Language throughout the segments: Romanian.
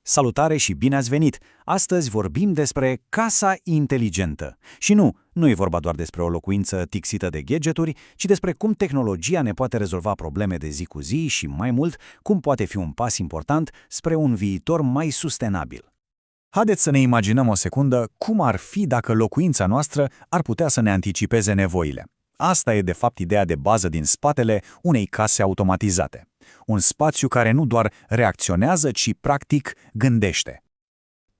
Salutare și bine ați venit! Astăzi vorbim despre casa inteligentă. Și nu e vorba doar despre o locuință tixită de gadgeturi, ci despre cum tehnologia ne poate rezolva probleme de zi cu zi și, mai mult, cum poate fi un pas important spre un viitor mai sustenabil. Haideți să ne imaginăm o secundă cum ar fi dacă locuința noastră ar putea să ne anticipeze nevoile. Asta e de fapt ideea de bază din spatele unei case automatizate. Un spațiu care nu doar reacționează, ci practic gândește.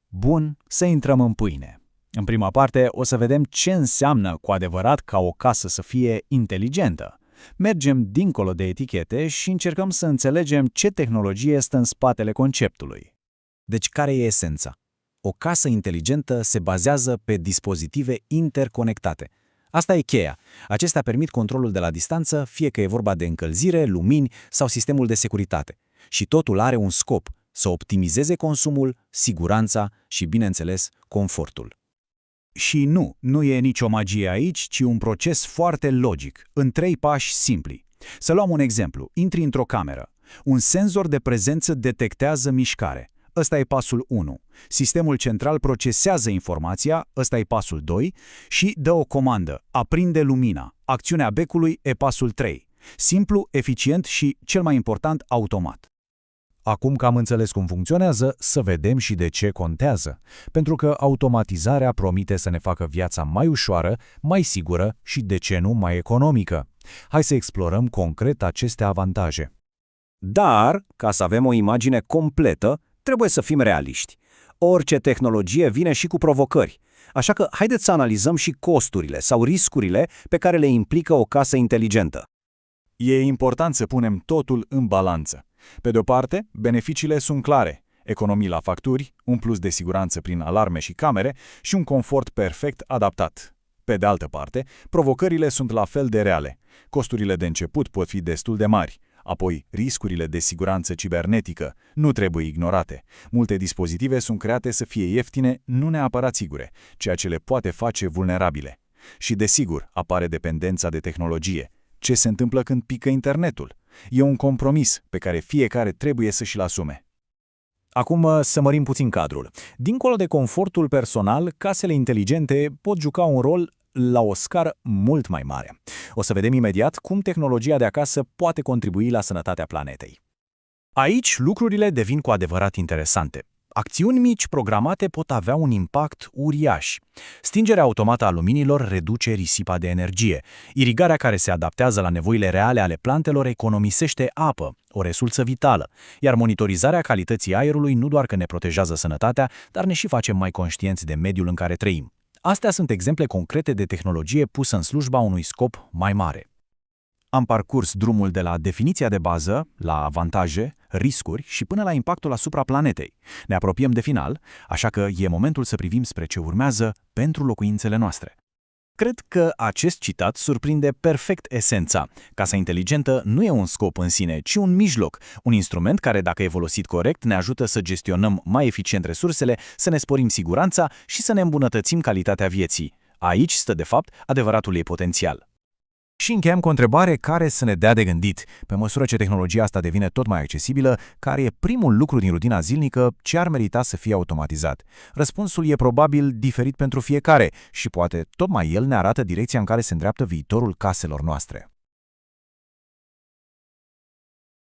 Bun, să intrăm în pâine. În prima parte o să vedem ce înseamnă cu adevărat ca o casă să fie inteligentă. Mergem dincolo de etichete și încercăm să înțelegem ce tehnologie stă în spatele conceptului. Deci care e esența? O casă inteligentă se bazează pe dispozitive interconectate. Asta e cheia. Acestea permit controlul de la distanță, fie că e vorba de încălzire, lumini sau sistemul de securitate. Și totul are un scop, să optimizeze consumul, siguranța și, bineînțeles, confortul. Și nu e nicio magie aici, ci un proces foarte logic, în 3 pași simpli. Să luăm un exemplu. Intri într-o cameră. Un senzor de prezență detectează mișcare. Ăsta e pasul 1. Sistemul central procesează informația, ăsta e pasul 2, și dă o comandă, aprinde lumina. Acțiunea becului e pasul 3. Simplu, eficient și, cel mai important, automat. Acum că am înțeles cum funcționează, să vedem și de ce contează. Pentru că automatizarea promite să ne facă viața mai ușoară, mai sigură și, de ce nu, mai economică. Hai să explorăm concret aceste avantaje. Dar, ca să avem o imagine completă, trebuie să fim realiști. Orice tehnologie vine și cu provocări, așa că haideți să analizăm și costurile sau riscurile pe care le implică o casă inteligentă. E important să punem totul în balanță. Pe de-o parte, beneficiile sunt clare. Economii la facturi, un plus de siguranță prin alarme și camere și un confort perfect adaptat. Pe de altă parte, provocările sunt la fel de reale. Costurile de început pot fi destul de mari. Apoi, riscurile de siguranță cibernetică nu trebuie ignorate. Multe dispozitive sunt create să fie ieftine, nu neapărat sigure, ceea ce le poate face vulnerabile. Și, desigur, apare dependența de tehnologie. Ce se întâmplă când pică internetul? E un compromis pe care fiecare trebuie să și-l asume. Acum să mărim puțin cadrul. Dincolo de confortul personal, casele inteligente pot juca un rol la o scară mult mai mare. O să vedem imediat cum tehnologia de acasă poate contribui la sănătatea planetei. Aici lucrurile devin cu adevărat interesante. Acțiuni mici programate pot avea un impact uriaș. Stingerea automată a luminilor reduce risipa de energie. Irigarea care se adaptează la nevoile reale ale plantelor economisește apă, o resursă vitală, iar monitorizarea calității aerului nu doar că ne protejează sănătatea, dar ne și face mai conștienți de mediul în care trăim. Astea sunt exemple concrete de tehnologie pusă în slujba unui scop mai mare. Am parcurs drumul de la definiția de bază, la avantaje, riscuri și până la impactul asupra planetei. Ne apropiem de final, așa că e momentul să privim spre ce urmează pentru locuințele noastre. Cred că acest citat surprinde perfect esența. Casa inteligentă nu e un scop în sine, ci un mijloc, un instrument care, dacă e folosit corect, ne ajută să gestionăm mai eficient resursele, să ne sporim siguranța și să ne îmbunătățim calitatea vieții. Aici stă, de fapt, adevăratul ei potențial. Și încheiem cu o întrebare care să ne dea de gândit. Pe măsură ce tehnologia asta devine tot mai accesibilă, care e primul lucru din rutina zilnică ce ar merita să fie automatizat? Răspunsul e probabil diferit pentru fiecare și poate tocmai el ne arată direcția în care se îndreaptă viitorul caselor noastre.